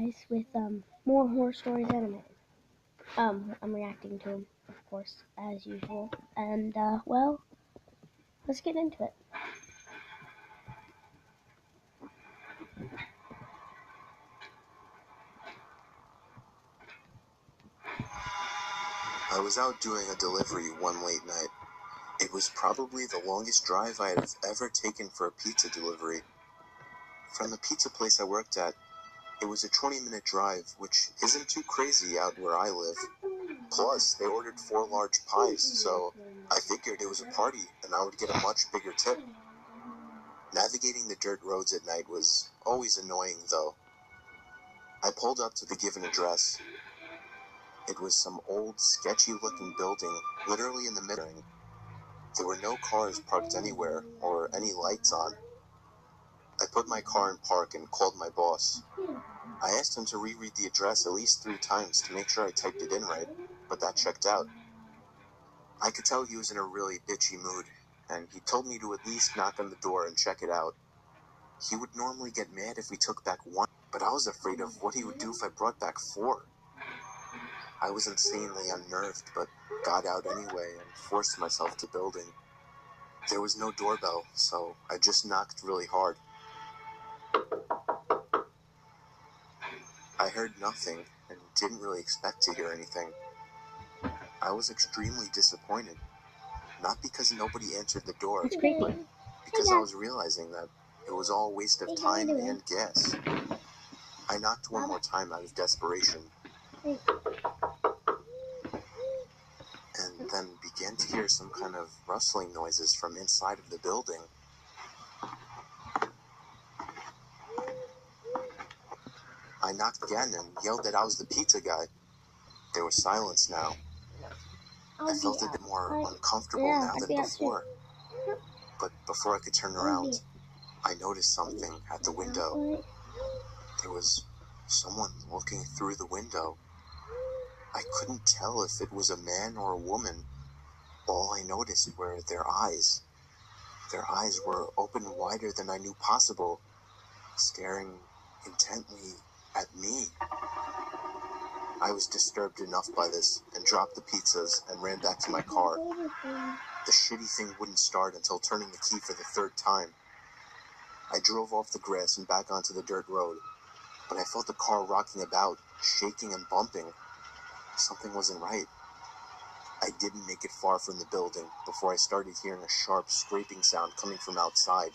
guys with more horror stories animated. I'm reacting to them, of course, as usual. And well, let's get into it. I was out doing a delivery one late night. It was probably the longest drive I had ever taken for a pizza delivery. From the pizza place I worked at, it was a 20-minute drive, which isn't too crazy out where I live. Plus, they ordered 4 large pies, so I figured it was a party and I would get a much bigger tip. Navigating the dirt roads at night was always annoying, though. I pulled up to the given address. It was some old, sketchy-looking building, literally in the middle. There were no cars parked anywhere, or any lights on. I put my car in park and called my boss. I asked him to reread the address at least 3 times to make sure I typed it in right, but that checked out. I could tell he was in a really bitchy mood, and he told me to at least knock on the door and check it out. He would normally get mad if we took back 1, but I was afraid of what he would do if I brought back 4. I was insanely unnerved, but got out anyway and forced myself to building. There was no doorbell, so I just knocked really hard. I heard nothing and didn't really expect to hear anything. I was extremely disappointed, not because nobody answered the door, It's creepy. but because I was realizing that it was all a waste of time and gas. I knocked one more time out of desperation, and then began to hear some kind of rustling noises from inside of the building. I knocked again and yelled that I was the pizza guy. There was silence now. I felt a bit more uncomfortable now than before. But before I could turn around, I noticed something at the window. There was someone looking through the window. I couldn't tell if it was a man or a woman. All I noticed were their eyes. Their eyes were open wider than I knew possible, staring intently at me. I was disturbed enough by this and dropped the pizzas and ran back to my car. The shitty thing wouldn't start until turning the key for the 3rd time. I drove off the grass and back onto the dirt road, but I felt the car rocking about, shaking and bumping. Something wasn't right. I didn't make it far from the building before I started hearing a sharp scraping sound coming from outside.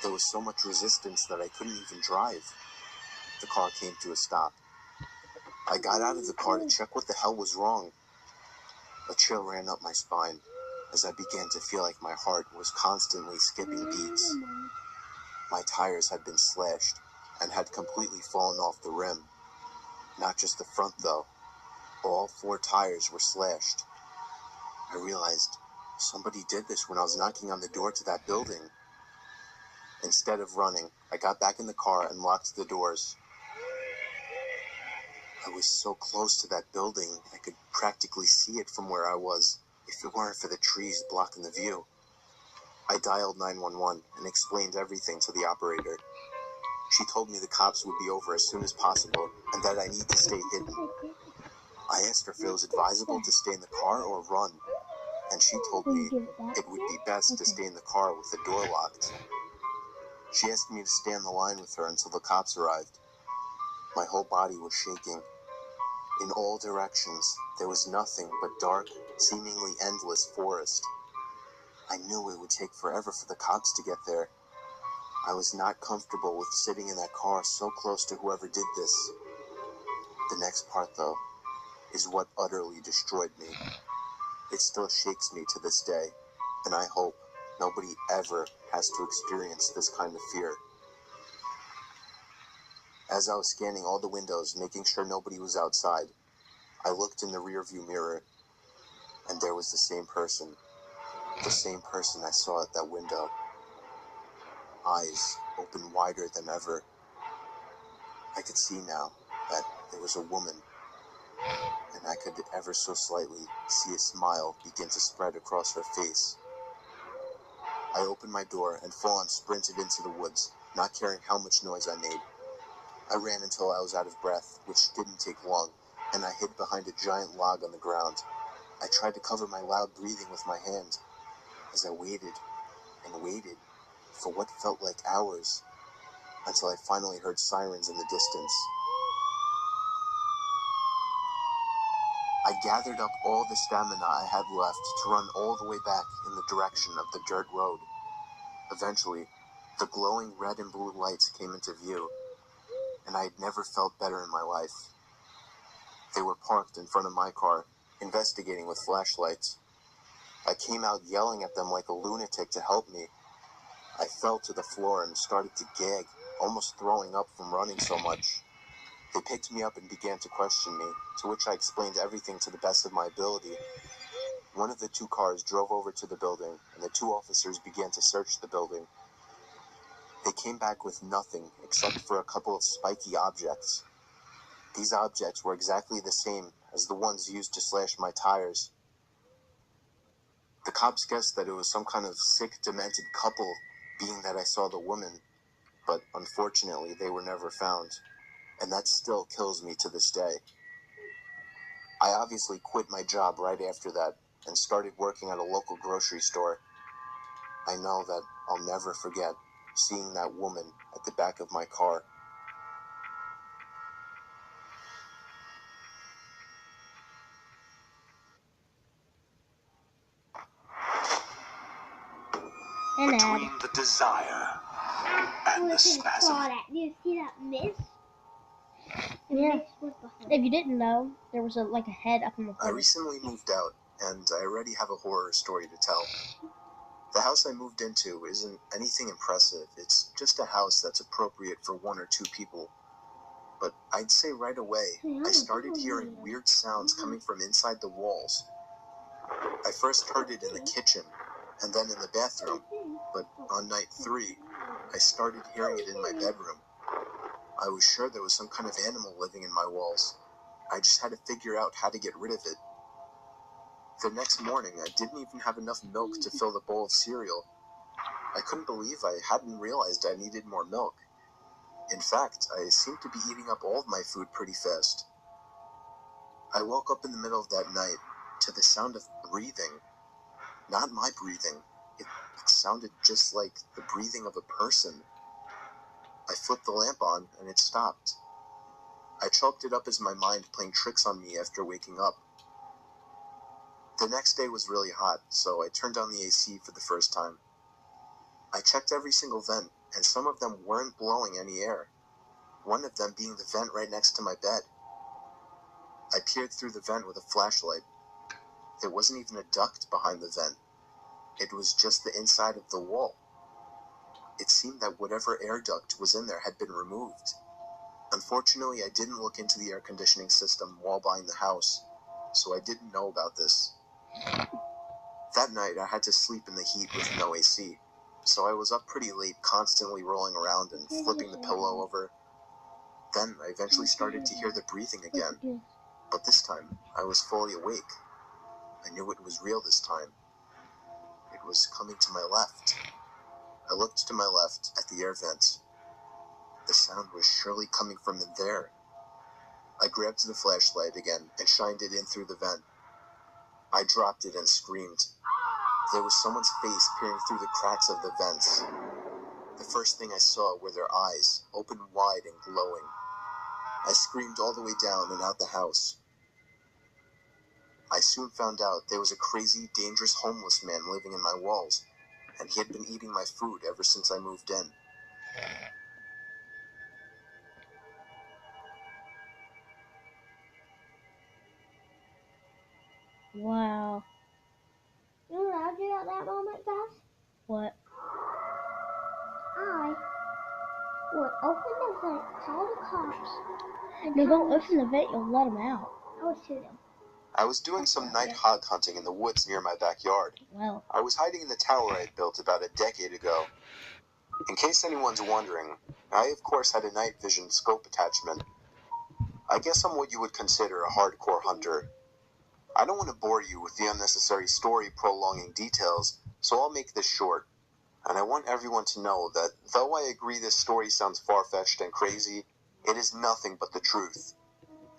There was so much resistance that I couldn't even drive. The car came to a stop. I got out of the car to check what the hell was wrong. A chill ran up my spine as I began to feel like my heart was constantly skipping beats. My tires had been slashed and had completely fallen off the rim. Not just the front, though. All 4 tires were slashed. I realized somebody did this when I was knocking on the door to that building. Instead of running, I got back in the car and locked the doors. I was so close to that building, I could practically see it from where I was, if it weren't for the trees blocking the view. I dialed 911 and explained everything to the operator. She told me the cops would be over as soon as possible and that I need to stay hidden. I asked her if it was advisable to stay in the car or run, and she told me it would be best to stay in the car with the door locked. She asked me to stay on the line with her until the cops arrived. My whole body was shaking. In all directions, there was nothing but dark, seemingly endless forest. I knew it would take forever for the cops to get there. I was not comfortable with sitting in that car so close to whoever did this. The next part, though, is what utterly destroyed me. It still shakes me to this day, and I hope nobody ever has to experience this kind of fear. As I was scanning all the windows, making sure nobody was outside, I looked in the rearview mirror, and there was the same person I saw at that window. Eyes open wider than ever. I could see now that it was a woman, and I could ever so slightly see a smile begin to spread across her face. I opened my door and full-on sprinted into the woods, not caring how much noise I made. I ran until I was out of breath, which didn't take long, and I hid behind a giant log on the ground. I tried to cover my loud breathing with my hand as I waited and waited for what felt like hours until I finally heard sirens in the distance. I gathered up all the stamina I had left to run all the way back in the direction of the dirt road. Eventually, the glowing red and blue lights came into view, and I had never felt better in my life. They were parked in front of my car, investigating with flashlights. I came out yelling at them like a lunatic to help me. I fell to the floor and started to gag, almost throwing up from running so much. They picked me up and began to question me, to which I explained everything to the best of my ability. One of the two cars drove over to the building, and the two officers began to search the building. They came back with nothing except for a couple of spiky objects. These objects were exactly the same as the ones used to slash my tires. The cops guessed that it was some kind of sick, demented couple, being that I saw the woman, but unfortunately they were never found, and that still kills me to this day. I obviously quit my job right after that and started working at a local grocery store. I know that I'll never forget seeing that woman at the back of my car. Between the desire and the spasm. Do you see that mist? Yeah. If you didn't know, there was a head up in the I corner. recently moved out, and I already have a horror story to tell. The house I moved into isn't anything impressive. It's just a house that's appropriate for one or two people. But I'd say right away, I started hearing weird sounds coming from inside the walls. I first heard it in the kitchen, and then in the bathroom, but on night 3, I started hearing it in my bedroom. I was sure there was some kind of animal living in my walls. I just had to figure out how to get rid of it. The next morning, I didn't even have enough milk to fill the bowl of cereal. I couldn't believe I hadn't realized I needed more milk. In fact, I seemed to be eating up all of my food pretty fast. I woke up in the middle of that night to the sound of breathing. Not my breathing. It sounded just like the breathing of a person. I flipped the lamp on, and it stopped. I chalked it up as my mind playing tricks on me after waking up. The next day was really hot, so I turned on the AC for the first time. I checked every single vent, and some of them weren't blowing any air. One of them being the vent right next to my bed. I peered through the vent with a flashlight. There wasn't even a duct behind the vent. It was just the inside of the wall. It seemed that whatever air duct was in there had been removed. Unfortunately, I didn't look into the air conditioning system while buying the house, so I didn't know about this. That night, I had to sleep in the heat with no AC, so I was up pretty late, constantly rolling around and flipping the pillow over. Then I eventually started to hear the breathing again, but this time I was fully awake. I knew it was real this time. It was coming to my left. I looked to my left at the air vents. The sound was surely coming from in there. I grabbed the flashlight again and shined it in through the vent. I dropped it and screamed. There was someone's face peering through the cracks of the vents. The first thing I saw were their eyes, open wide and glowing. I screamed all the way down and out the house. I soon found out there was a crazy, dangerous homeless man living in my walls, and he had been eating my food ever since I moved in. Wow. You know what I did at that moment, guys? What? I would open the vent, call the cops. No, don't open the vent. You'll let them out. I would shoot them. I was doing some night hog hunting in the woods near my backyard. Well, I was hiding in the tower I had built about a decade ago. In case anyone's wondering, I of course had a night vision scope attachment. I guess I'm what you would consider a hardcore hunter. I don't want to bore you with the unnecessary story prolonging details, so I'll make this short. And I want everyone to know that though I agree this story sounds far-fetched and crazy, It is nothing but the truth.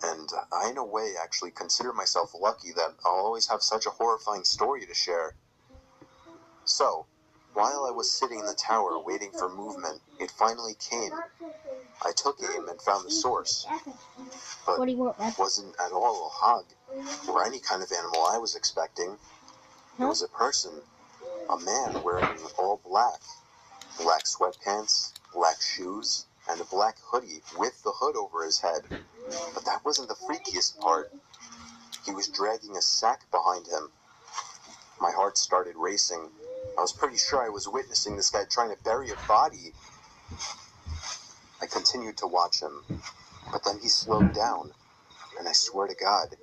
And I, in a way, actually consider myself lucky that I'll always have such a horrifying story to share. So, while I was sitting in the tower waiting for movement, it finally came. I took aim and found the source, but it wasn't at all a hog or any kind of animal I was expecting. It was a person, a man wearing all black. Black sweatpants, black shoes, and a black hoodie with the hood over his head. But that wasn't the freakiest part. He was dragging a sack behind him. My heart started racing. I was pretty sure I was witnessing this guy trying to bury a body. I continued to watch him, but then he slowed down, and I swear to God,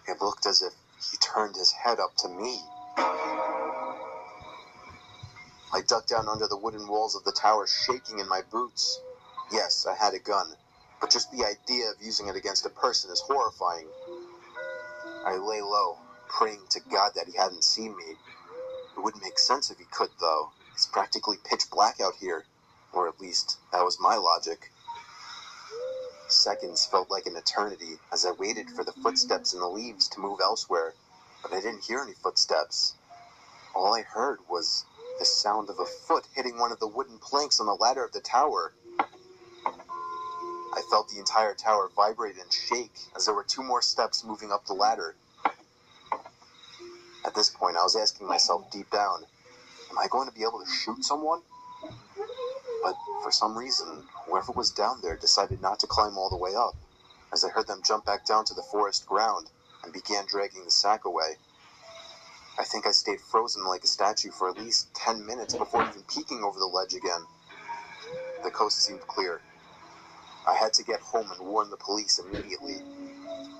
it looked as if he turned his head up to me. I ducked down under the wooden walls of the tower, shaking in my boots. Yes, I had a gun, but just the idea of using it against a person is horrifying. I lay low, praying to God that he hadn't seen me. It wouldn't make sense if he could, though. It's practically pitch black out here. Or at least, that was my logic. Seconds felt like an eternity as I waited for the footsteps in the leaves to move elsewhere, but I didn't hear any footsteps. All I heard was the sound of a foot hitting one of the wooden planks on the ladder of the tower. I felt the entire tower vibrate and shake as there were 2 more steps moving up the ladder. At this point, I was asking myself deep down, am I going to be able to shoot someone? But for some reason, whoever was down there decided not to climb all the way up, as I heard them jump back down to the forest ground and began dragging the sack away. I think I stayed frozen like a statue for at least 10 minutes before even peeking over the ledge again. The coast seemed clear. I had to get home and warn the police immediately.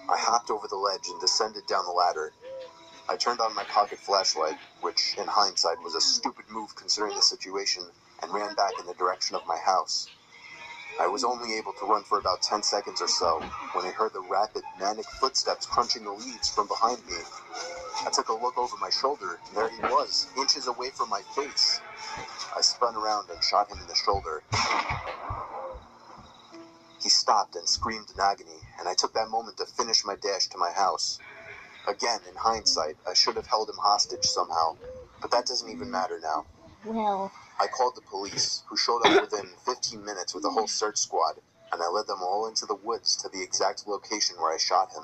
I hopped over the ledge and descended down the ladder. I turned on my pocket flashlight, which in hindsight was a stupid move considering the situation, and ran back in the direction of my house. I was only able to run for about 10 seconds or so when I heard the rapid, manic footsteps crunching the leaves from behind me. I took a look over my shoulder, and there he was, inches away from my face. I spun around and shot him in the shoulder. He stopped and screamed in agony, and I took that moment to finish my dash to my house. Again, in hindsight, I should have held him hostage somehow, but that doesn't even matter now. Well, I called the police, who showed up within 15 minutes with a whole search squad, and I led them all into the woods to the exact location where I shot him.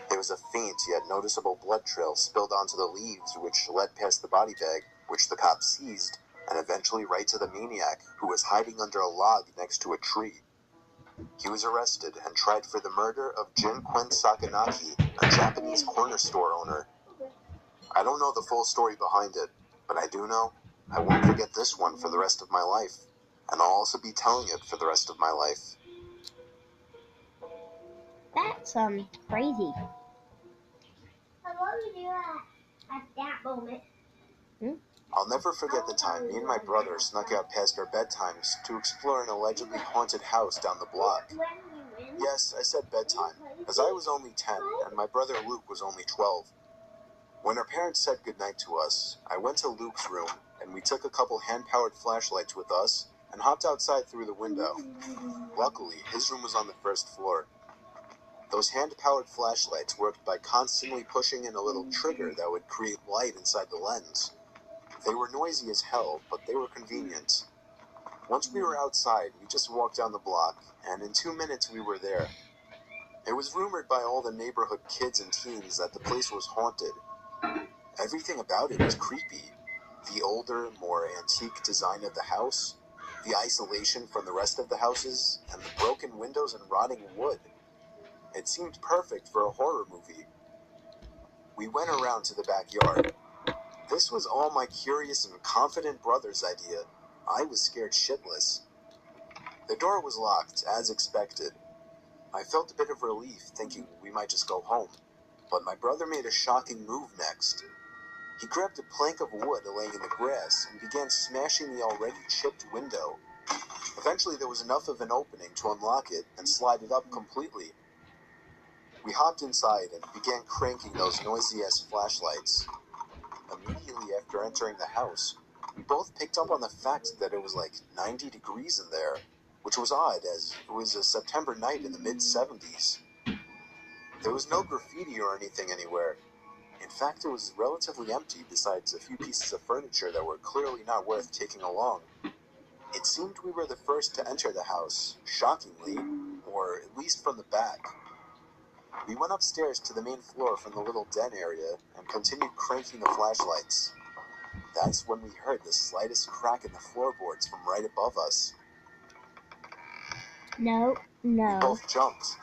There was a faint yet noticeable blood trail spilled onto the leaves, which led past the body bag, which the cops seized, and eventually right to the maniac, who was hiding under a log next to a tree. He was arrested and tried for the murder of Jin Quen Sakanaki, a Japanese corner store owner. I don't know the full story behind it, but I do know I won't forget this one for the rest of my life, and I'll also be telling it for the rest of my life. that's crazy. What would you do at that moment? I'll never forget the time me and my brother snuck out past our bedtimes to explore an allegedly haunted house down the block. Yes, I said bedtime, as I was only 10 and my brother Luke was only 12. When our parents said goodnight to us, I went to Luke's room and we took a couple hand-powered flashlights with us and hopped outside through the window. Luckily, his room was on the first floor. Those hand-powered flashlights worked by constantly pushing in a little trigger that would create light inside the lens. They were noisy as hell, but they were convenient. Once we were outside, we just walked down the block, and in 2 minutes we were there. It was rumored by all the neighborhood kids and teens that the place was haunted. Everything about it was creepy. The older, more antique design of the house, the isolation from the rest of the houses, and the broken windows and rotting wood. It seemed perfect for a horror movie. We went around to the backyard. This was all my curious and confident brother's idea. I was scared shitless. The door was locked, as expected. I felt a bit of relief, thinking we might just go home. But my brother made a shocking move next. He grabbed a plank of wood laying in the grass and began smashing the already chipped window. Eventually there was enough of an opening to unlock it and slide it up completely. We hopped inside and began cranking those noisy-ass flashlights. Immediately after entering the house, we both picked up on the fact that it was like 90 degrees in there. which was odd as it was a September night in the mid-70s. There was no graffiti or anything anywhere. In fact, it was relatively empty besides a few pieces of furniture that were clearly not worth taking along. It seemed we were the first to enter the house, shockingly, or at least from the back. We went upstairs to the main floor from the little den area and continued cranking the flashlights. That's when we heard the slightest crack in the floorboards from right above us. No. We both jumped.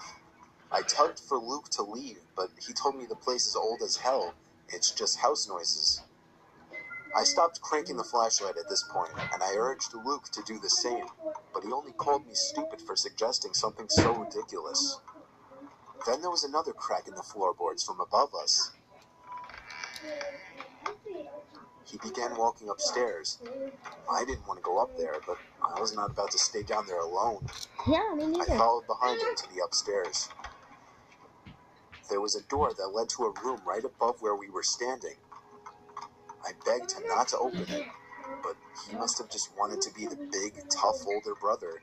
I tugged for Luke to leave, but he told me the place is old as hell. It's just house noises. I stopped cranking the flashlight at this point, and I urged Luke to do the same, but he only called me stupid for suggesting something so ridiculous. Then there was another crack in the floorboards from above us. He began walking upstairs. I didn't want to go up there, but I was not about to stay down there alone. Yeah, me neither. I followed behind him to the upstairs. There was a door that led to a room right above where we were standing. I begged him not to open it, but he must have just wanted to be the big, tough older brother.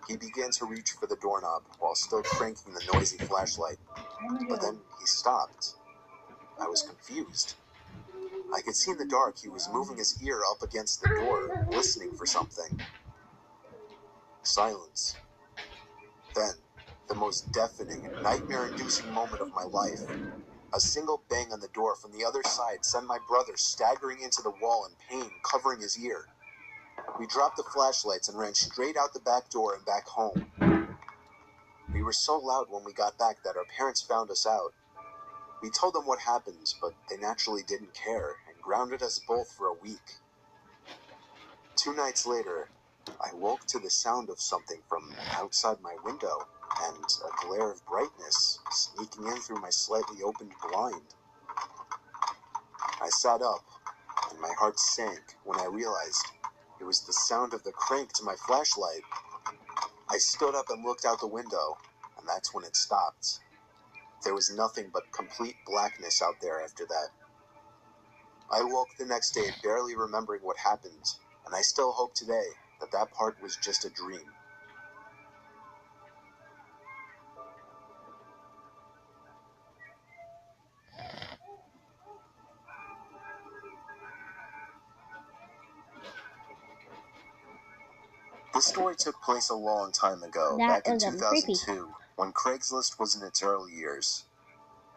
He began to reach for the doorknob while still cranking the noisy flashlight, but then he stopped. I was confused. I could see in the dark he was moving his ear up against the door, listening for something. Silence. Then, the most deafening, nightmare-inducing moment of my life. A single bang on the door from the other side sent my brother staggering into the wall in pain, covering his ear. We dropped the flashlights and ran straight out the back door and back home. We were so loud when we got back that our parents found us out. We told them what happened, but they naturally didn't care and grounded us both for a week. 2 nights later, I woke to the sound of something from outside my window and a glare of brightness sneaking in through my slightly opened blind. I sat up, and my heart sank when I realized it was the sound of the crank to my flashlight. I stood up and looked out the window, and that's when it stopped. There was nothing but complete blackness out there after that. I woke the next day barely remembering what happened, and I still hope today that that part was just a dream. This story took place a long time ago, back in 2002, when Craigslist was in its early years.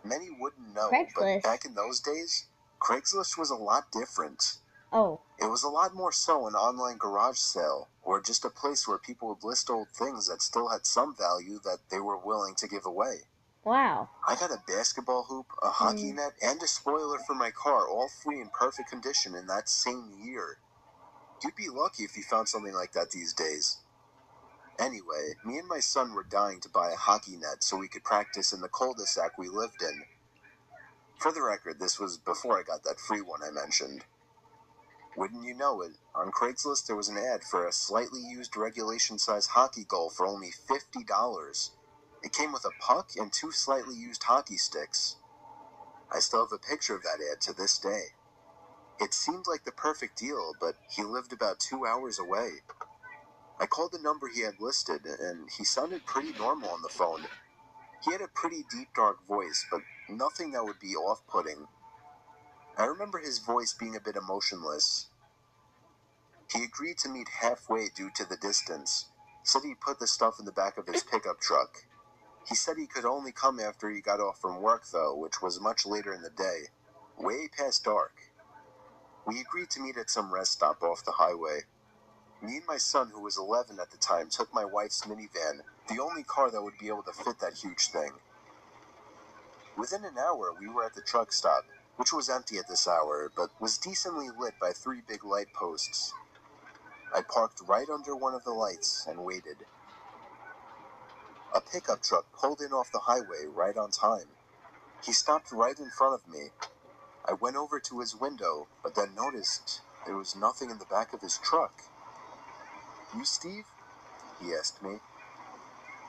Many wouldn't know, but back in those days, Craigslist was a lot different. Oh. It was a lot more so an online garage sale, or just a place where people would list old things that still had some value that they were willing to give away. Wow. I got a basketball hoop, a hockey net, and a spoiler for my car, all 3 in perfect condition in that same year. You'd be lucky if you found something like that these days. Anyway, me and my son were dying to buy a hockey net so we could practice in the cul-de-sac we lived in. For the record, this was before I got that free one I mentioned. Wouldn't you know it, on Craigslist there was an ad for a slightly used regulation-size hockey goal for only $50. It came with a puck and 2 slightly used hockey sticks. I still have a picture of that ad to this day. It seemed like the perfect deal, but he lived about 2 hours away. I called the number he had listed, and he sounded pretty normal on the phone. He had a pretty deep, dark voice, but nothing that would be off-putting. I remember his voice being a bit emotionless. He agreed to meet halfway due to the distance. Said he'd put the stuff in the back of his pickup truck. He said he could only come after he got off from work, though, which was much later in the day, way past dark. We agreed to meet at some rest stop off the highway. Me and my son, who was 11 at the time, took my wife's minivan, the only car that would be able to fit that huge thing. Within an hour, we were at the truck stop, which was empty at this hour, but was decently lit by 3 big light posts. I parked right under one of the lights and waited. A pickup truck pulled in off the highway right on time. He stopped right in front of me. I went over to his window, but then noticed there was nothing in the back of his truck. "You Steve?" he asked me.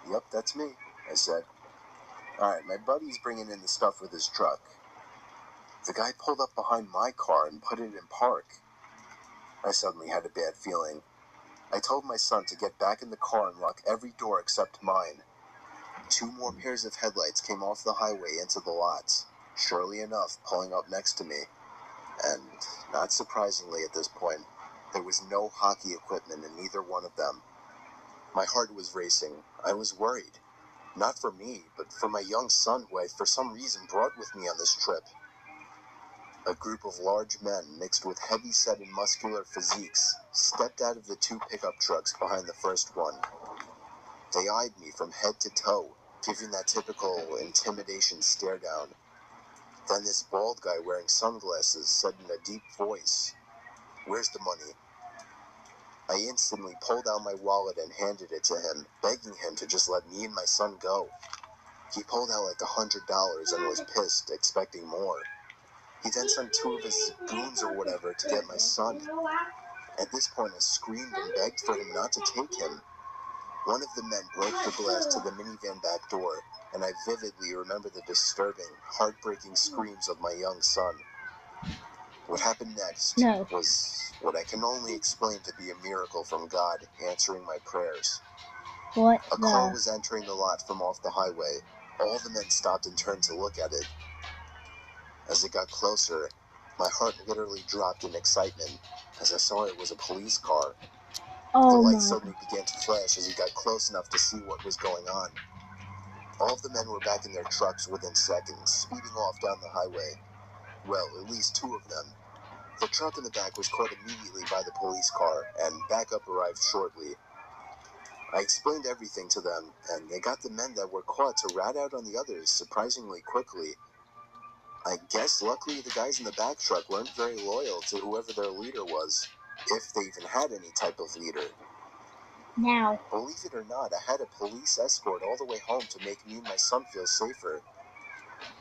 "Yep, that's me," I said. "Alright, my buddy's bringing in the stuff with his truck." The guy pulled up behind my car and put it in park. I suddenly had a bad feeling. I told my son to get back in the car and lock every door except mine. 2 more pairs of headlights came off the highway into the lots, surely enough pulling up next to me. And, not surprisingly at this point, there was no hockey equipment in either one of them. My heart was racing. I was worried. Not for me, but for my young son who I for some reason brought with me on this trip. A group of large men mixed with heavy-set and muscular physiques stepped out of the 2 pickup trucks behind the first one. They eyed me from head to toe, giving that typical intimidation stare down. Then this bald guy wearing sunglasses said in a deep voice, "Where's the money?" I instantly pulled out my wallet and handed it to him, begging him to just let me and my son go. He pulled out like $100 and was pissed, expecting more. He then sent 2 of his goons or whatever to get my son. At this point, I screamed and begged for him not to take him. One of the men broke the glass to the minivan back door, and I vividly remember the disturbing, heartbreaking screams of my young son. What happened next was what I can only explain to be a miracle from God answering my prayers. A car was entering the lot from off the highway. All the men stopped and turned to look at it. As it got closer, my heart literally dropped in excitement as I saw it was a police car. The lights suddenly began to flash as he got close enough to see what was going on. All of the men were back in their trucks within seconds, speeding off down the highway. Well, at least 2 of them. The truck in the back was caught immediately by the police car, and backup arrived shortly. I explained everything to them, and they got the men that were caught to rat out on the others surprisingly quickly. I guess luckily the guys in the back truck weren't very loyal to whoever their leader was, if they even had any type of leader. Now, believe it or not, I had a police escort all the way home to make me and my son feel safer.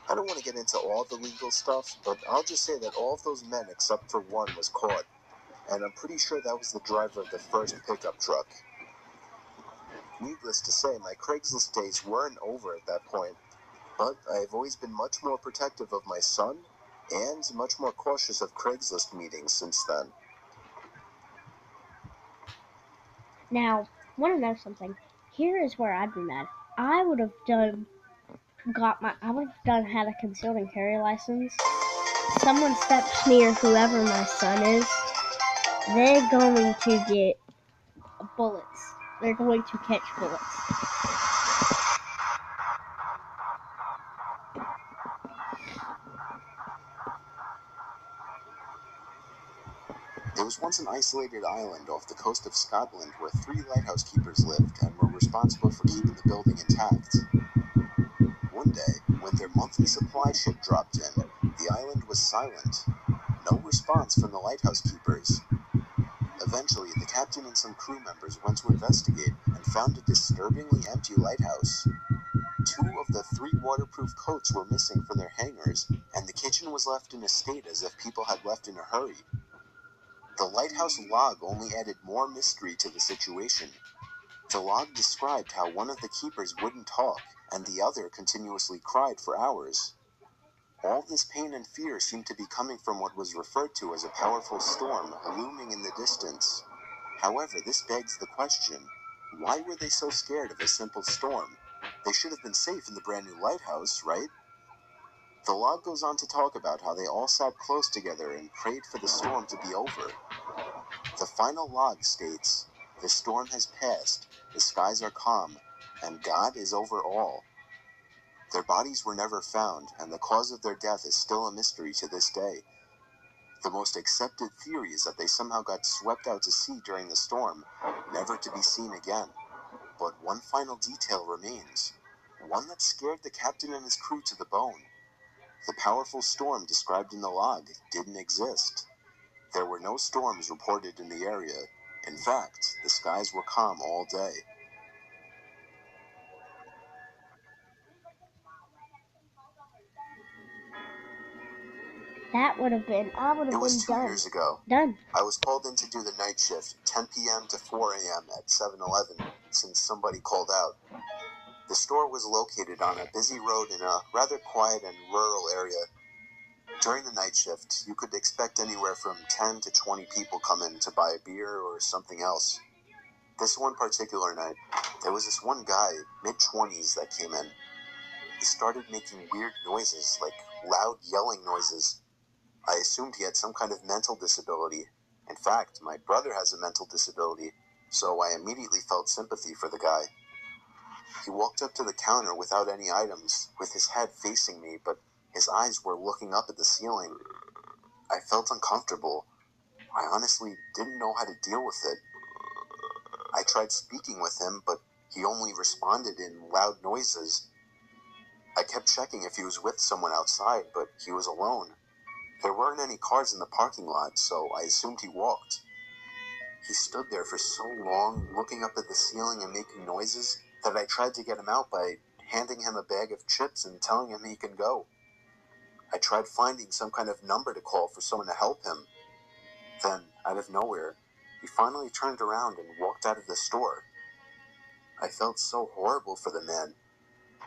I don't want to get into all the legal stuff, but I'll just say that all of those men except for one was caught, and I'm pretty sure that was the driver of the first pickup truck. Needless to say, my Craigslist days weren't over at that point, but I've always been much more protective of my son and much more cautious of Craigslist meetings since then. now, want to know something? Here is where I'd be mad. I would have had a concealed and carry license. Someone steps near whoever my son is, they're going to get bullets. They're going to catch bullets. There was once an isolated island off the coast of Scotland where 3 lighthouse keepers lived and were responsible for keeping the building intact. One day, when their monthly supply ship dropped in, the island was silent. No response from the lighthouse keepers. Eventually, the captain and some crew members went to investigate and found a disturbingly empty lighthouse. 2 of the 3 waterproof coats were missing from their hangars, and the kitchen was left in a state as if people had left in a hurry. The lighthouse log only added more mystery to the situation. The log described how one of the keepers wouldn't talk, and the other continuously cried for hours. All this pain and fear seemed to be coming from what was referred to as a powerful storm looming in the distance. However, this begs the question, why were they so scared of a simple storm? They should have been safe in the brand new lighthouse, right? The log goes on to talk about how they all sat close together and prayed for the storm to be over. The final log states, "The storm has passed, the skies are calm, and God is over all." Their bodies were never found, and the cause of their death is still a mystery to this day. The most accepted theory is that they somehow got swept out to sea during the storm, never to be seen again. But one final detail remains, one that scared the captain and his crew to the bone. The powerful storm described in the log didn't exist. There were no storms reported in the area. In fact, the skies were calm all day. I would have been It was 2 done. years ago. Done. I was called in to do the night shift, 10 p.m. to 4 a.m. at 7-Eleven, since somebody called out. The store was located on a busy road in a rather quiet and rural area. During the night shift, you could expect anywhere from 10 to 20 people come in to buy a beer or something else. This one particular night, there was this one guy, mid-20s, that came in. He started making weird noises, like loud yelling noises. I assumed he had some kind of mental disability. In fact, my brother has a mental disability, so I immediately felt sympathy for the guy. He walked up to the counter without any items, with his head facing me, but his eyes were looking up at the ceiling. I felt uncomfortable. I honestly didn't know how to deal with it. I tried speaking with him, but he only responded in loud noises. I kept checking if he was with someone outside, but he was alone. There weren't any cars in the parking lot, so I assumed he walked. He stood there for so long, looking up at the ceiling and making noises, that I tried to get him out by handing him a bag of chips and telling him he can go. I tried finding some kind of number to call for someone to help him. Then, out of nowhere, he finally turned around and walked out of the store. I felt so horrible for the man,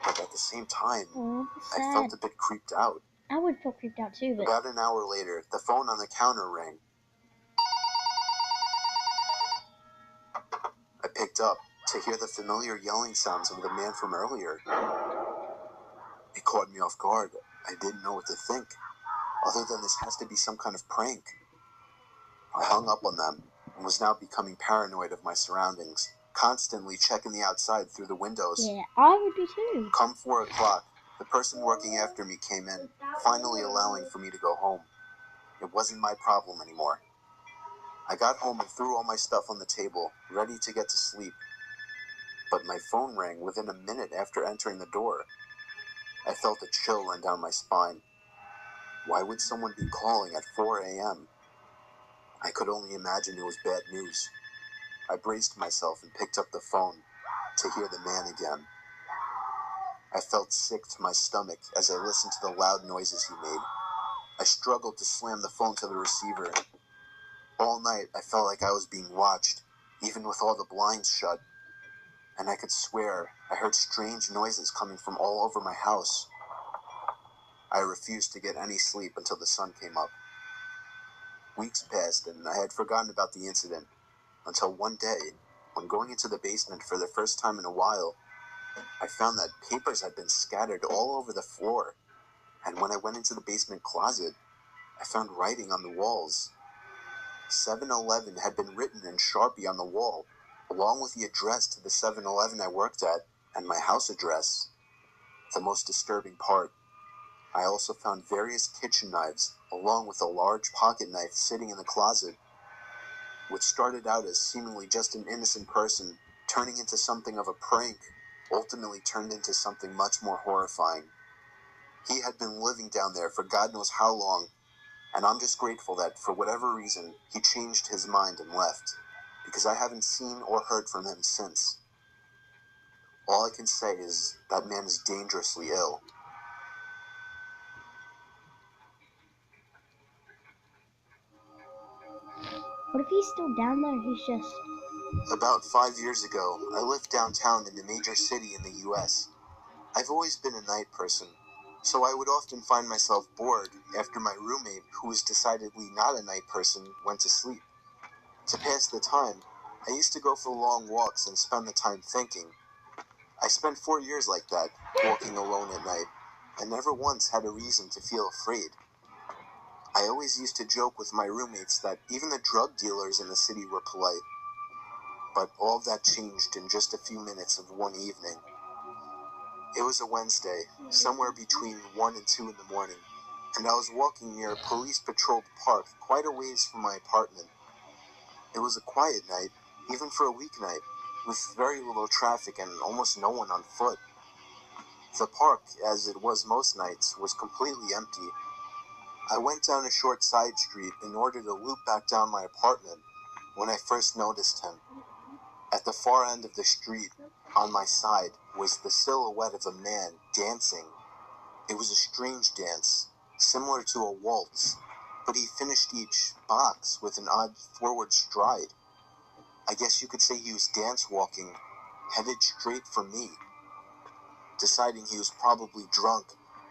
but at the same time, I felt a bit creeped out. I would feel creeped out too, but... About an hour later, the phone on the counter rang. I picked up to hear the familiar yelling sounds of the man from earlier. It caught me off guard. I didn't know what to think, other than this has to be some kind of prank. I hung up on them and was now becoming paranoid of my surroundings, constantly checking the outside through the windows. Yeah, I would be too. Come 4 o'clock, the person working after me came in, finally allowing for me to go home. It wasn't my problem anymore. I got home and threw all my stuff on the table, ready to get to sleep. But my phone rang within a minute after entering the door. I felt a chill run down my spine. Why would someone be calling at 4 a.m.? I could only imagine it was bad news. I braced myself and picked up the phone to hear the man again. I felt sick to my stomach as I listened to the loud noises he made. I struggled to slam the phone to the receiver. All night, I felt like I was being watched, even with all the blinds shut. And I could swear I heard strange noises coming from all over my house. I refused to get any sleep until the sun came up. Weeks passed, and I had forgotten about the incident, until one day, when going into the basement for the first time in a while, I found that papers had been scattered all over the floor. And when I went into the basement closet, I found writing on the walls. 7-Eleven had been written in Sharpie on the wall, along with the address to the 7-Eleven I worked at and my house address. The most disturbing part, I also found various kitchen knives, along with a large pocket knife sitting in the closet. What started out as seemingly just an innocent person turning into something of a prank ultimately turned into something much more horrifying. He had been living down there for God knows how long, and I'm just grateful that, for whatever reason, he changed his mind and left, because I haven't seen or heard from him since. All I can say is that man is dangerously ill. What if he's still down there? He's just... About 5 years ago, I lived downtown in a major city in the U.S. I've always been a night person, so I would often find myself bored after my roommate, who was decidedly not a night person, went to sleep. To pass the time, I used to go for long walks and spend the time thinking. I spent 4 years like that, walking alone at night, and never once had a reason to feel afraid. I always used to joke with my roommates that even the drug dealers in the city were polite. But all of that changed in just a few minutes of one evening. It was a Wednesday, somewhere between 1 and 2 in the morning, and I was walking near a police-patrolled park quite a ways from my apartment. It was a quiet night, even for a weeknight, with very little traffic and almost no one on foot. The park, as it was most nights, was completely empty. I went down a short side street in order to loop back down my apartment when I first noticed him. At the far end of the street, on my side, was the silhouette of a man dancing. It was a strange dance, similar to a waltz, but he finished each box with an odd forward stride. I guess you could say he was dance walking, headed straight for me. Deciding he was probably drunk,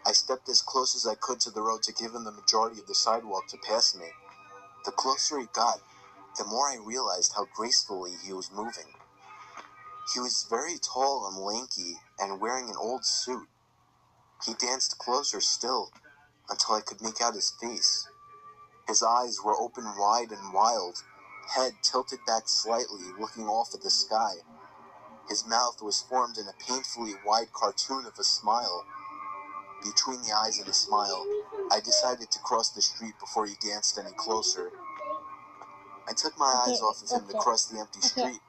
I stepped as close as I could to the road to give him the majority of the sidewalk to pass me. The closer he got, the more I realized how gracefully he was moving. He was very tall and lanky and wearing an old suit. He danced closer still until I could make out his face. His eyes were open wide and wild, head tilted back slightly, looking off at the sky. His mouth was formed in a painfully wide cartoon of a smile. Between the eyes and the smile, I decided to cross the street before he danced any closer. I took my eyes off of him to cross the empty street.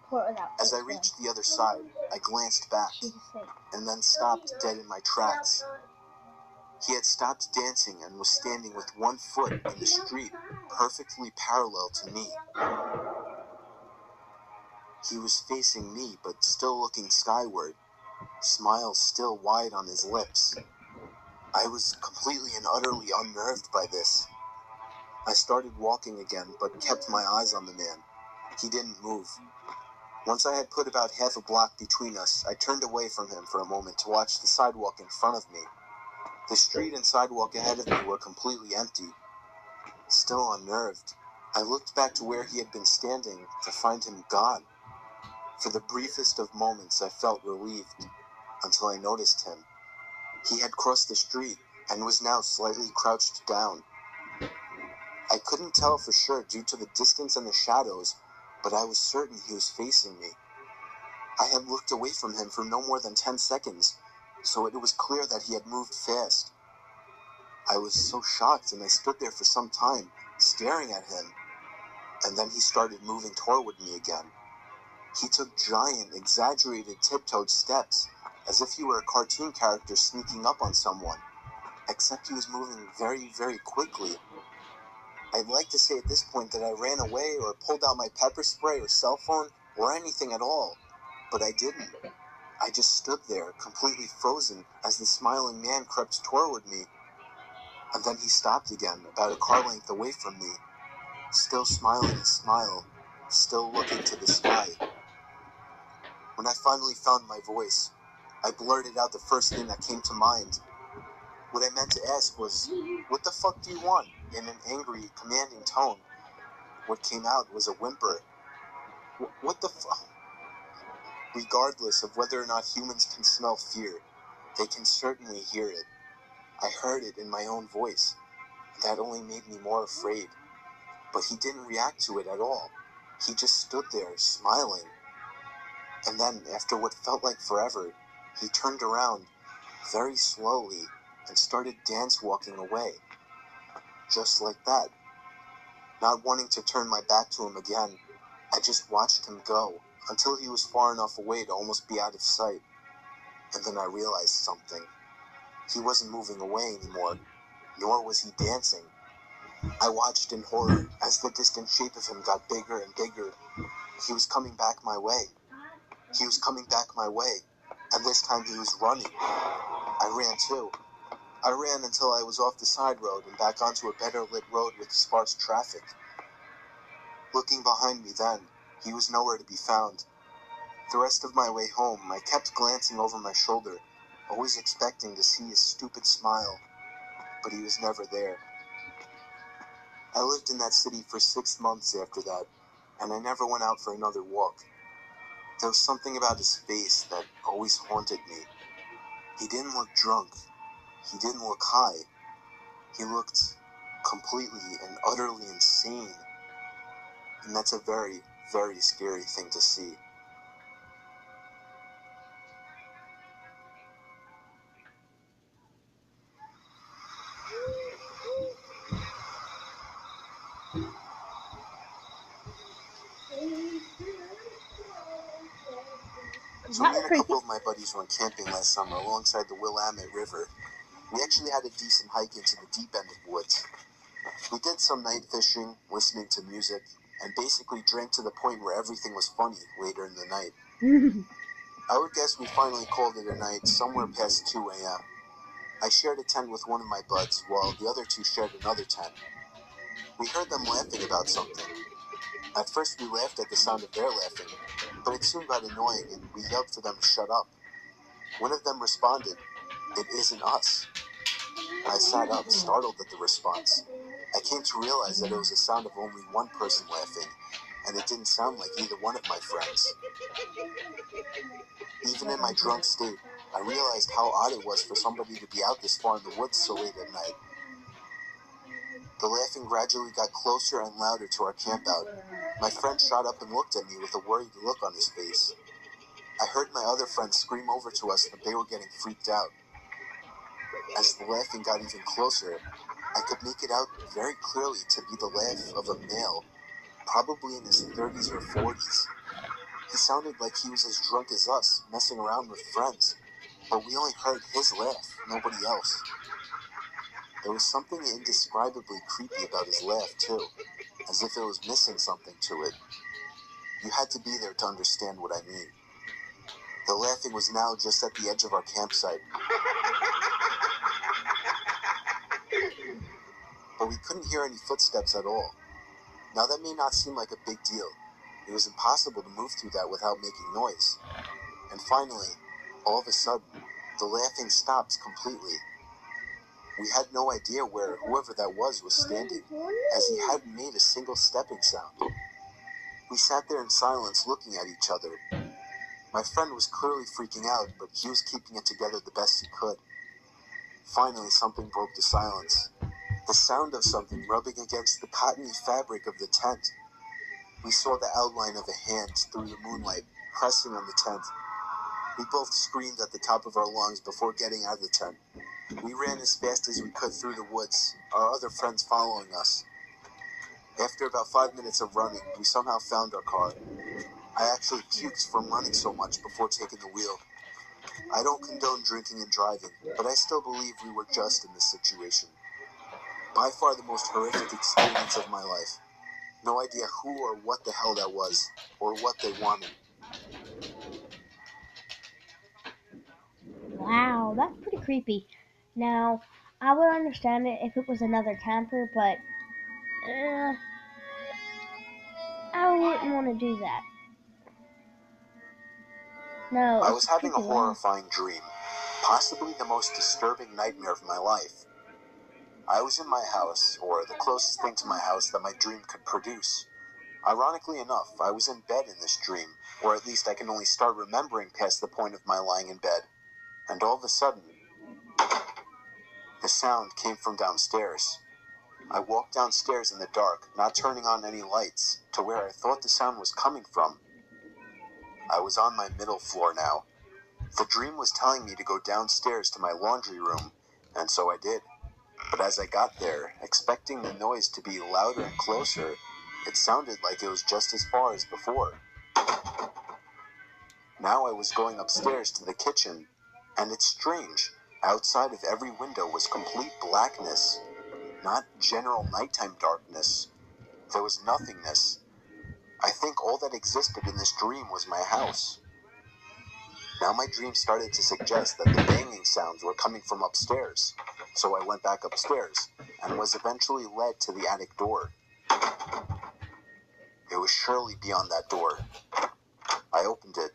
As I reached the other side, I glanced back, and then stopped dead in my tracks. He had stopped dancing and was standing with one foot in the street, perfectly parallel to me. He was facing me, but still looking skyward, smile still wide on his lips. I was completely and utterly unnerved by this. I started walking again, but kept my eyes on the man. He didn't move. Once I had put about half a block between us, I turned away from him for a moment to watch the sidewalk in front of me. The street and sidewalk ahead of me were completely empty. Still unnerved, I looked back to where he had been standing to find him gone. For the briefest of moments, I felt relieved, until I noticed him. He had crossed the street and was now slightly crouched down. I couldn't tell for sure due to the distance and the shadows, but I was certain he was facing me. I had looked away from him for no more than 10 seconds, so it was clear that he had moved fast. I was so shocked, and I stood there for some time, staring at him, and then he started moving toward me again. He took giant, exaggerated tiptoed steps, as if he were a cartoon character sneaking up on someone, except he was moving very, very quickly. I'd like to say at this point that I ran away or pulled out my pepper spray or cell phone or anything at all, but I didn't. I just stood there, completely frozen, as the smiling man crept toward me. And then he stopped again, about a car length away from me, still smiling a smile, still looking to the sky. When I finally found my voice, I blurted out the first thing that came to mind. What I meant to ask was, "What the fuck do you want?" in an angry, commanding tone. What came out was a whimper. What the fuck? Regardless of whether or not humans can smell fear, they can certainly hear it. I heard it in my own voice. That only made me more afraid. But he didn't react to it at all. He just stood there, smiling. And then, after what felt like forever, he turned around, very slowly, and started dance walking away. Just like that. Not wanting to turn my back to him again, I just watched him go, until he was far enough away to almost be out of sight. And then I realized something. He wasn't moving away anymore, nor was he dancing. I watched in horror as the distant shape of him got bigger and bigger. He was coming back my way. He was coming back my way, and this time he was running. I ran too. I ran until I was off the side road and back onto a better lit road with sparse traffic. Looking behind me then, he was nowhere to be found. The rest of my way home, I kept glancing over my shoulder, always expecting to see his stupid smile, but he was never there. I lived in that city for 6 months after that, and I never went out for another walk. There was something about his face that always haunted me. He didn't look drunk. He didn't look high. He looked completely and utterly insane. And that's a very, very scary thing to see. So me and a couple of my buddies went camping last summer alongside the Willamette River. We actually had a decent hike into the deep end of woods. We did some night fishing, listening to music, and basically drank to the point where everything was funny later in the night. I would guess we finally called it a night somewhere past 2 a.m. I shared a tent with one of my buds, while the other two shared another tent. We heard them laughing about something. At first we laughed at the sound of their laughing, but it soon got annoying and we yelled for them to shut up. One of them responded, "It isn't us." I sat up, startled at the response. I came to realize that it was the sound of only one person laughing, and it didn't sound like either one of my friends. Even in my drunk state, I realized how odd it was for somebody to be out this far in the woods so late at night. The laughing gradually got closer and louder to our campout. My friend shot up and looked at me with a worried look on his face. I heard my other friends scream over to us that they were getting freaked out. As the laughing got even closer, I could make it out very clearly to be the laugh of a male, probably in his 30s or 40s. He sounded like he was as drunk as us, messing around with friends, but we only heard his laugh, nobody else. There was something indescribably creepy about his laugh, too, as if it was missing something to it. You had to be there to understand what I mean. The laughing was now just at the edge of our campsite, but we couldn't hear any footsteps at all. Now that may not seem like a big deal. It was impossible to move through that without making noise. And finally, all of a sudden, the laughing stopped completely. We had no idea where whoever that was standing, as he hadn't made a single stepping sound. We sat there in silence looking at each other. My friend was clearly freaking out, but he was keeping it together the best he could. Finally, something broke the silence. The sound of something rubbing against the cottony fabric of the tent. We saw the outline of a hand through the moonlight, pressing on the tent. We both screamed at the top of our lungs before getting out of the tent. We ran as fast as we could through the woods, our other friends following us. After about 5 minutes of running, we somehow found our car. I actually puked from running so much before taking the wheel. I don't condone drinking and driving, but I still believe we were just in this situation. By far the most horrific experience of my life. No idea who or what the hell that was, or what they wanted. Wow, that's pretty creepy. Now, I would understand it if it was another camper, but I wouldn't want to do that. No, I it's was a having a creepy laugh. horrifying dream, possibly the most disturbing nightmare of my life. I was in my house, or the closest thing to my house that my dream could produce. Ironically enough, I was in bed in this dream, or at least I can only start remembering past the point of my lying in bed. And all of a sudden, the sound came from downstairs. I walked downstairs in the dark, not turning on any lights, to where I thought the sound was coming from. I was on my middle floor now. The dream was telling me to go downstairs to my laundry room, and so I did. But as I got there, expecting the noise to be louder and closer, it sounded like it was just as far as before. Now I was going upstairs to the kitchen, and it's strange. Outside of every window was complete blackness, not general nighttime darkness. There was nothingness. I think all that existed in this dream was my house. Now my dream started to suggest that the banging sounds were coming from upstairs, so I went back upstairs, and was eventually led to the attic door. It was surely beyond that door. I opened it.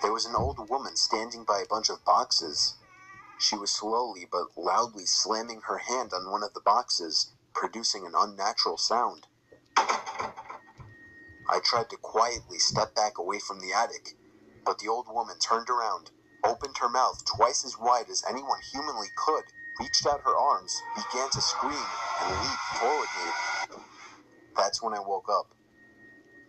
There was an old woman standing by a bunch of boxes. She was slowly but loudly slamming her hand on one of the boxes, producing an unnatural sound. I tried to quietly step back away from the attic, but the old woman turned around, opened her mouth twice as wide as anyone humanly could, reached out her arms, began to scream, and leaped toward me. That's when I woke up.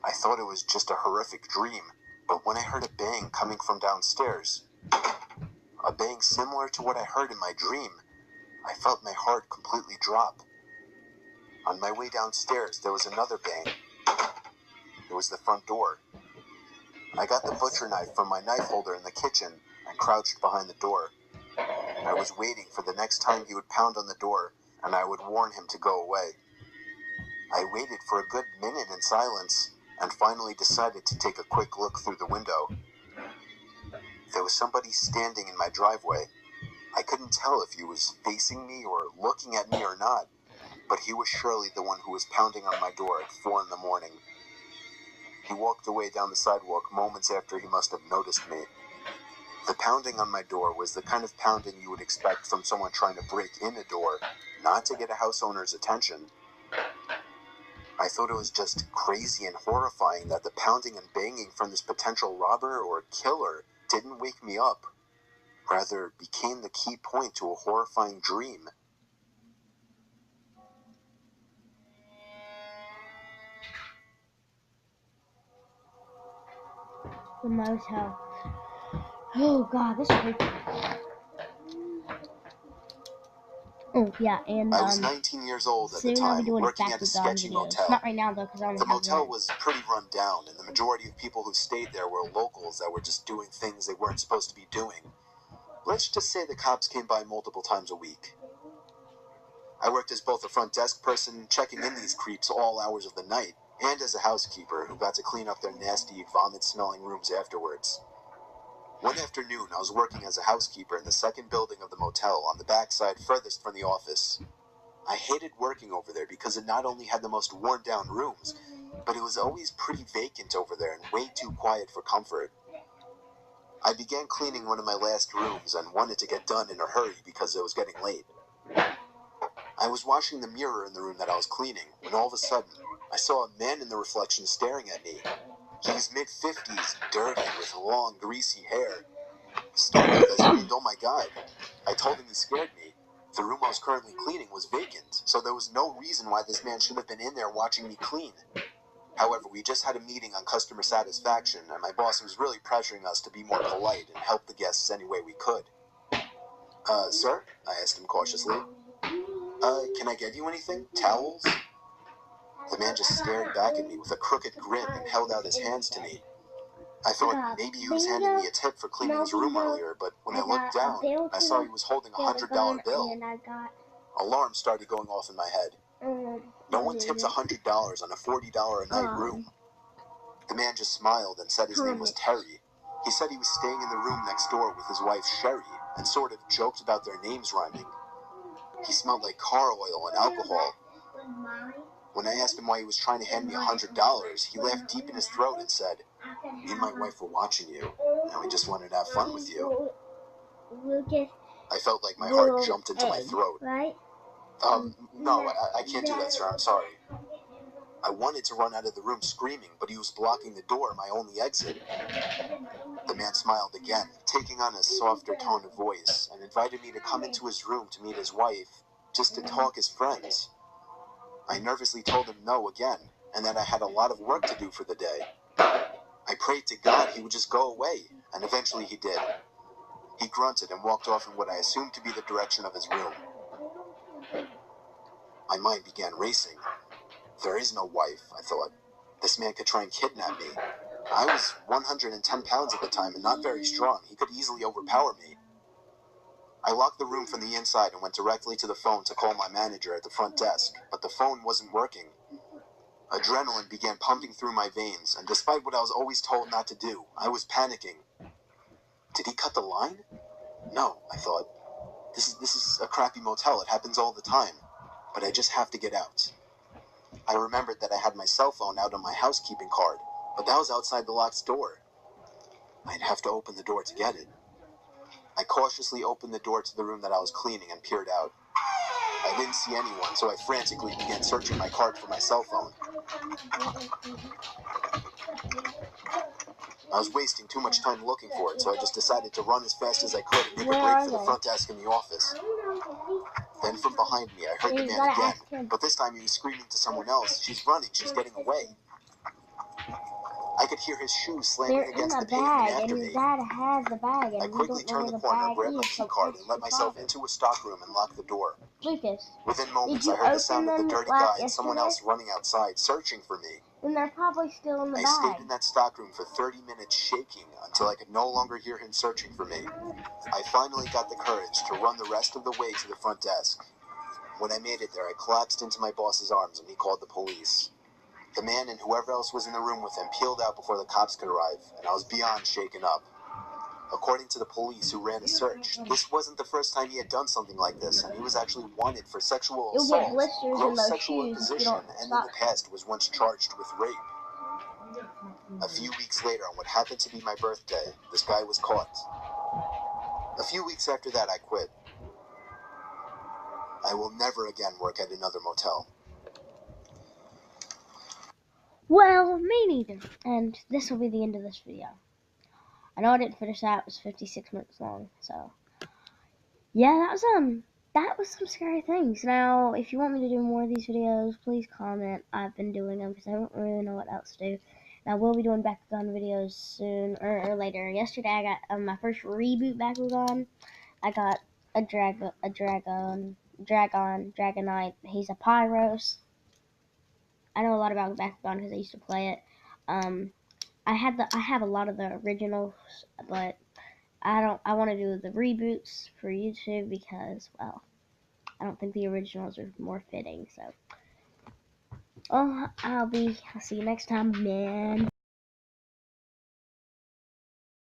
I thought it was just a horrific dream, but when I heard a bang coming from downstairs, a bang similar to what I heard in my dream, I felt my heart completely drop. On my way downstairs, there was another bang. It was the front door. I got the butcher knife from my knife holder in the kitchen and crouched behind the door. I was waiting for the next time he would pound on the door, and I would warn him to go away. I waited for a good minute in silence, and finally decided to take a quick look through the window. There was somebody standing in my driveway. I couldn't tell if he was facing me or looking at me or not, but he was surely the one who was pounding on my door at 4 in the morning. He walked away down the sidewalk moments after he must have noticed me. The pounding on my door was the kind of pounding you would expect from someone trying to break in a door, not to get a house owner's attention. I thought it was just crazy and horrifying that the pounding and banging from this potential robber or killer didn't wake me up. Rather, it became the key point to a horrifying dream. The motel. Oh god, this is creepy. Oh yeah, and I was 19 years old at the soon I'll be time, doing working Back at to a Dawn sketchy videos. motel. Not right now though, because I only The have motel one. was pretty run down, and the majority of people who stayed there were locals that were just doing things they weren't supposed to be doing. Let's just say the cops came by multiple times a week. I worked as both a front desk person, checking in these creeps all hours of the night, and as a housekeeper who got to clean up their nasty, vomit-smelling rooms afterwards. One afternoon, I was working as a housekeeper in the second building of the motel on the backside furthest from the office. I hated working over there because it not only had the most worn-down rooms, but it was always pretty vacant over there and way too quiet for comfort. I began cleaning one of my last rooms and wanted to get done in a hurry because it was getting late. I was washing the mirror in the room that I was cleaning when all of a sudden, I saw a man in the reflection staring at me. He was mid-50s, dirty, with long, greasy hair. Startled, I screamed, "Oh my god." I told him he scared me. The room I was currently cleaning was vacant, so there was no reason why this man should have been in there watching me clean. However, we just had a meeting on customer satisfaction, and my boss was really pressuring us to be more polite and help the guests any way we could. Sir? I asked him cautiously. Can I get you anything? Towels? The man just stared back at me with a crooked grin and held out his hands to me. I thought maybe he was handing me a tip for cleaning his room earlier, but when I looked down, I saw he was holding a $100 bill. Alarms started going off in my head. No one tips $100 on a $40 a night room. The man just smiled and said his name was Terry. He said he was staying in the room next door with his wife Sherry, and sort of joked about their names rhyming. He smelled like car oil and alcohol. When I asked him why he was trying to hand me $100, he laughed deep in his throat and said, "Me and my wife were watching you, and we just wanted to have fun with you." I felt like my heart jumped into my throat. No, I can't do that, sir. I'm sorry. I wanted to run out of the room screaming, but he was blocking the door, my only exit. The man smiled again, taking on a softer tone of voice, and invited me to come into his room to meet his wife, just to talk as friends. I nervously told him no again, and that I had a lot of work to do for the day. I prayed to God he would just go away, and eventually he did. He grunted and walked off in what I assumed to be the direction of his room. My mind began racing. There is no wife, I thought. This man could try and kidnap me. I was 110 pounds at the time and not very strong. He could easily overpower me. I locked the room from the inside and went directly to the phone to call my manager at the front desk, but the phone wasn't working. Adrenaline began pumping through my veins, and despite what I was always told not to do, I was panicking. Did he cut the line? No, I thought. This is a crappy motel. It happens all the time. But I just have to get out. I remembered that I had my cell phone out on my housekeeping card, but that was outside the locked door. I'd have to open the door to get it. I cautiously opened the door to the room that I was cleaning and peered out. I didn't see anyone, so I frantically began searching my card for my cell phone. I was wasting too much time looking for it, so I just decided to run as fast as I could and make a break for the front desk in the office. Then from behind me, I heard the man again, but this time he was screaming to someone else, "She's running, she's getting away." I could hear his shoes slamming against the pavement after me. I quickly turned the corner, grabbed my key card, and let myself into a stockroom and locked the door. Within moments, I heard the sound of the dirty guy and someone else running outside, searching for me. Then they're probably still in the I bag. stayed in that stockroom for 30 minutes shaking until I could no longer hear him searching for me. I finally got the courage to run the rest of the way to the front desk. When I made it there, I collapsed into my boss's arms and he called the police. The man and whoever else was in the room with him peeled out before the cops could arrive, and I was beyond shaken up. According to the police who ran a search, this wasn't the first time he had done something like this, and he was actually wanted for sexual assault, gross sexual imposition, and in the past was once charged with rape. A few weeks later, on what happened to be my birthday, this guy was caught. A few weeks after that, I quit. I will never again work at another motel. Well, me neither. And this will be the end of this video. I know I didn't finish that. It was 56 minutes long. So, yeah, that was some scary things. Now, if you want me to do more of these videos, please comment. I've been doing them because I don't really know what else to do. Now, we'll be doing Bakugan videos soon or later. Yesterday, I got my first reboot Bakugan. I got a Dragonite. He's a Pyros. I know a lot about Bakugan because I used to play it. I have a lot of the originals, but I want to do the reboots for YouTube because, well, I don't think the originals are more fitting. So, I'll see you next time, man.